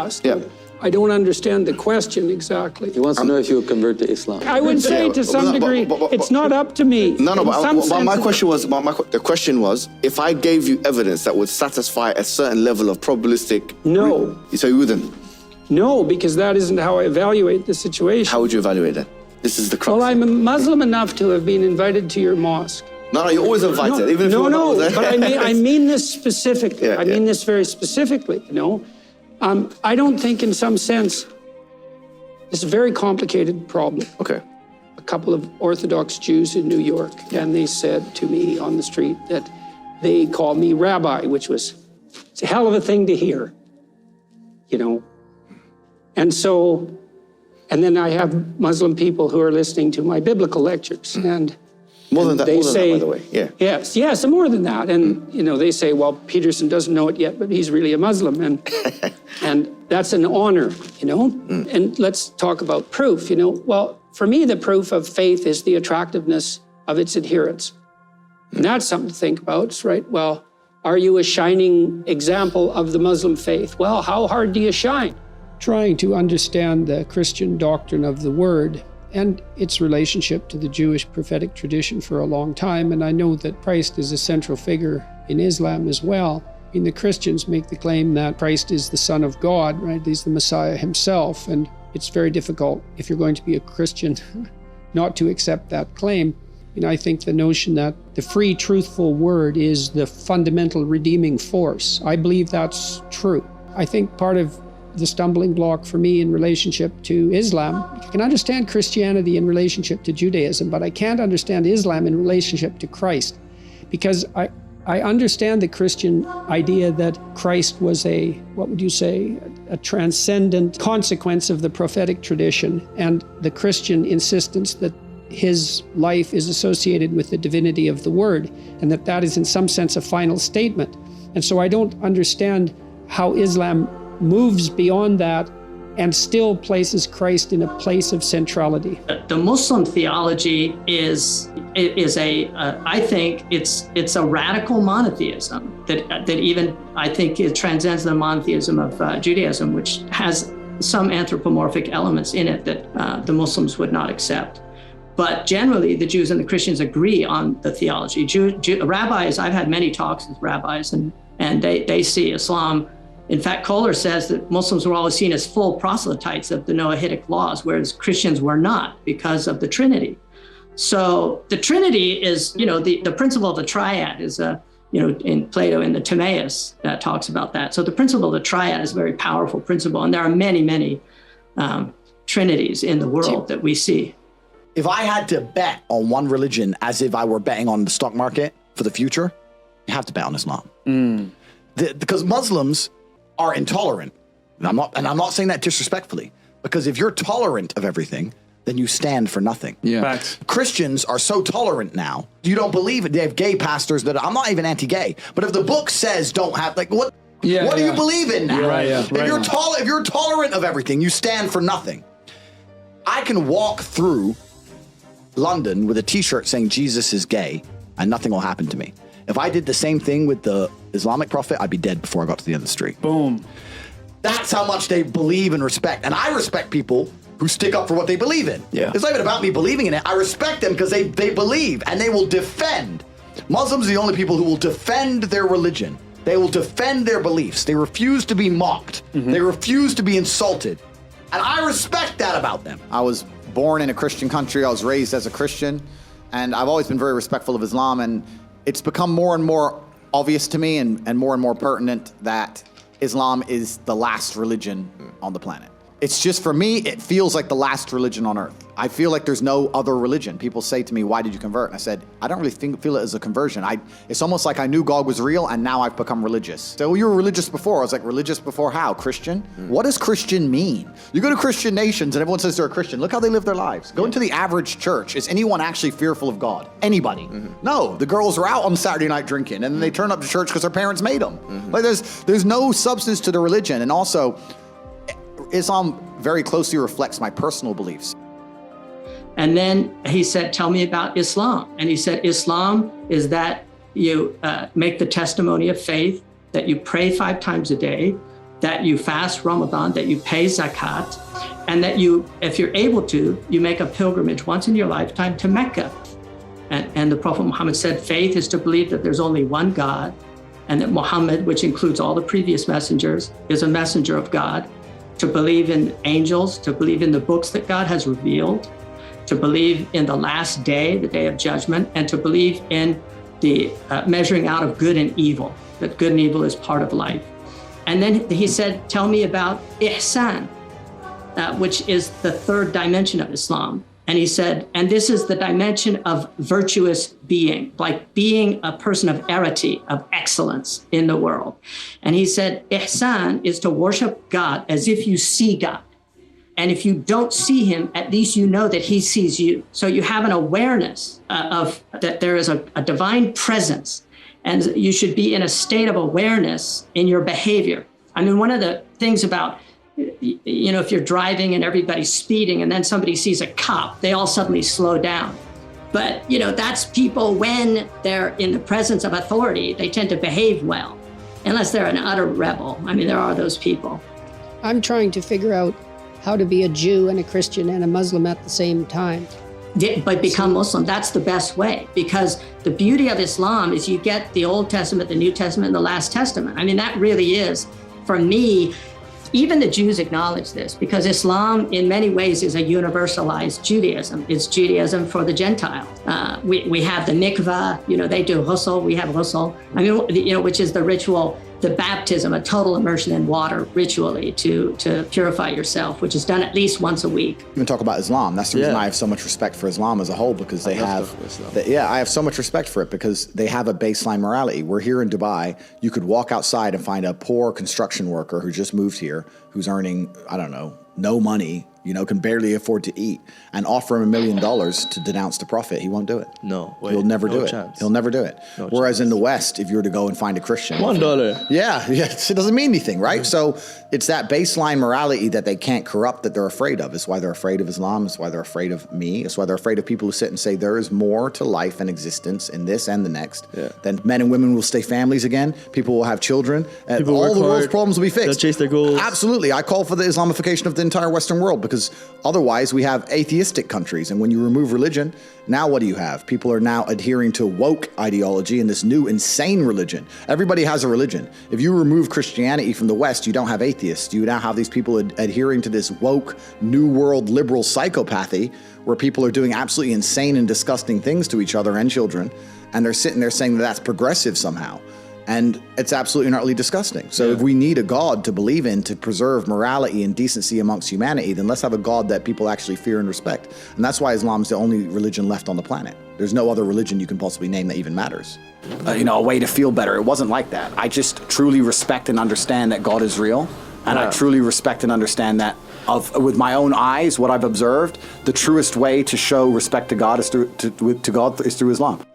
asked. Yeah. I don't understand the question exactly. He wants to know if you will convert to Islam. I would say to some degree, it's not up to me. No, but my question was, the question was, if I gave you evidence that would satisfy a certain level of probabilistic... No. So you wouldn't? No, because that isn't how I evaluate the situation. How would you evaluate that? This is the crux. Well, I'm a Muslim enough to have been invited to your mosque. No, you're always invited, No, even if you're not there. but I mean this specifically. Yeah, I mean this very specifically, you know. I don't think in some sense, it's a very complicated problem. Okay. A couple of Orthodox Jews in New York, and they said to me on the street that they called me rabbi, which was, it's a hell of a thing to hear, you know. And so, and then I have Muslim people who are listening to my biblical lectures, and More than that, they say, by the way, yeah. Yes, and more than that. And, you know, they say, well, Peterson doesn't know it yet, but he's really a Muslim. And and that's an honor, you know? And let's talk about proof, you know? Well, for me, the proof of faith is the attractiveness of its adherents. And that's something to think about, right? Well, are you a shining example of the Muslim faith? Well, how hard do you shine? Trying to understand the Christian doctrine of the Word and its relationship to the Jewish prophetic tradition for a long time. And I know that Christ is a central figure in Islam as well. I mean, the Christians make the claim that Christ is the Son of God, right? He's the Messiah himself. And it's very difficult, if you're going to be a Christian, not to accept that claim. You know, I think the notion that the free, truthful word is the fundamental redeeming force, I believe that's true. I think part of the stumbling block for me in relationship to Islam, I can understand Christianity in relationship to Judaism, but I can't understand Islam in relationship to Christ, because I understand the Christian idea that Christ was a, what would you say, a transcendent consequence of the prophetic tradition, and the Christian insistence that his life is associated with the divinity of the Word, and that that is in some sense a final statement. And so I don't understand how Islam moves beyond that and still places Christ in a place of centrality. The Muslim theology is I think it's a radical monotheism that even I think it transcends the monotheism of Judaism, which has some anthropomorphic elements in it that the Muslims would not accept. But generally, the Jews and the Christians agree on the theology. Rabbis, I've had many talks with rabbis, and they see Islam. In fact, Kohler says that Muslims were always seen as full proselytes of the Noahidic laws, whereas Christians were not because of the Trinity. So the Trinity is, you know, the principle of the triad is, you know, in Plato, in the Timaeus, that talks about that. So the principle of the triad is a very powerful principle. And there are many, many trinities in the world that we see. If I had to bet on one religion as if I were betting on the stock market for the future, you have to bet on Islam. Because Muslims are intolerant. And I'm not saying that disrespectfully, because if you're tolerant of everything, then you stand for nothing. Yeah. Facts. Christians are so tolerant now. You don't believe it. They have gay pastors that I'm not even anti-gay, but if the book says don't have, like, what do you believe in now? If you're tolerant of everything, you stand for nothing. I can walk through London with a t-shirt saying Jesus is gay and nothing will happen to me. If I did the same thing with the Islamic prophet, I'd be dead before I got to the end of the street. Boom. That's how much they believe and respect. And I respect people who stick up for what they believe in. Yeah. It's not even about me believing in it. I respect them because they believe and they will defend. Muslims are the only people who will defend their religion. They will defend their beliefs. They refuse to be mocked. They refuse to be insulted. And I respect that about them. I was born in a Christian country. I was raised as a Christian. And I've always been very respectful of Islam. And it's become more and more obvious to me and more pertinent that Islam is the last religion on the planet. It's just, for me, it feels like the last religion on earth. I feel like there's no other religion. People say to me, why did you convert? And I said, I don't really feel it as a conversion. It's almost like I knew God was real and now I've become religious. So you were religious before. I was like, religious before how? Christian? What does Christian mean? You go to Christian nations and everyone says they're a Christian. Look how they live their lives. Go into the average church. Is anyone actually fearful of God? Anybody? No, the girls are out on Saturday night drinking and then they turn up to church because their parents made them. Like there's no substance to the religion. And also, Islam very closely reflects my personal beliefs. And then he said, tell me about Islam. And he said, Islam is that you make the testimony of faith, that you pray 5 times a day, that you fast Ramadan, that you pay zakat, and that you, if you're able to, you make a pilgrimage once in your lifetime to Mecca. And the Prophet Muhammad said, faith is to believe that there's only one God, and that Muhammad, which includes all the previous messengers, is a messenger of God, to believe in angels, to believe in the books that God has revealed, to believe in the last day, the day of judgment, and to believe in the measuring out of good and evil, that good and evil is part of life. And then he said, tell me about ihsan, which is the third dimension of Islam. And he said, and this is the dimension of virtuous being, like being a person of arity, of excellence in the world. And he said, ihsan is to worship God as if you see God. And if you don't see him, at least you know that he sees you. So you have an awareness of that there is a divine presence, and you should be in a state of awareness in your behavior. I mean, one of the things about, you know, if you're driving and everybody's speeding and then somebody sees a cop, they all suddenly slow down. But, you know, that's people when they're in the presence of authority, they tend to behave well, unless they're an utter rebel. I mean, there are those people. I'm trying to figure out how to be a Jew and a Christian and a Muslim at the same time. But become Muslim, that's the best way, because the beauty of Islam is you get the Old Testament, the New Testament, and the Last Testament. I mean, that really is, for me, even the Jews acknowledge this, because Islam in many ways is a universalized Judaism. It's Judaism for the Gentile. We have the mikvah, you know, they do ghusl, we have ghusl. I mean, you know, which is the ritual, the baptism, a total immersion in water ritually to purify yourself, which is done at least once a week. Even talk about Islam. That's the reason I have so much respect for Islam as a whole, because they have, I have so much respect for it because they have a baseline morality. We're here in Dubai. You could walk outside and find a poor construction worker who just moved here, who's earning, I don't know, no money, you know, can barely afford to eat, and offer him $1 million to denounce the Prophet. He won't do it. No way. He'll never do chance. it. He'll never do it. No Whereas chance. in the West, if you were to go and find a Christian, $1. yeah, it doesn't mean anything, right? So it's that baseline morality that they can't corrupt that they're afraid of. It's why they're afraid of Islam. It's why they're afraid of me. It's why they're afraid of people who sit and say there is more to life and existence in this and the next. Yeah. Then men and women will stay families again. People will have children. And People all work the world's hard. problems will be fixed. They'll chase their goals. Absolutely. I call for the Islamification of the entire Western world, because otherwise we have atheistic countries. And when you remove religion, now what do you have? People are now adhering to woke ideology and this new insane religion. Everybody has a religion. If you remove Christianity from the West, you don't have atheists. You now have these people adhering to this woke, new world liberal psychopathy where people are doing absolutely insane and disgusting things to each other and children. And they're sitting there saying that that's progressive somehow. And it's absolutely and utterly disgusting. So if we need a God to believe in to preserve morality and decency amongst humanity, then let's have a God that people actually fear and respect. And that's why Islam is the only religion left on the planet. There's no other religion you can possibly name that even matters. You know, a way to feel better. It wasn't like that. I just truly respect and understand that God is real. And I truly respect and understand that with my own eyes, what I've observed, the truest way to show respect to God is through Islam.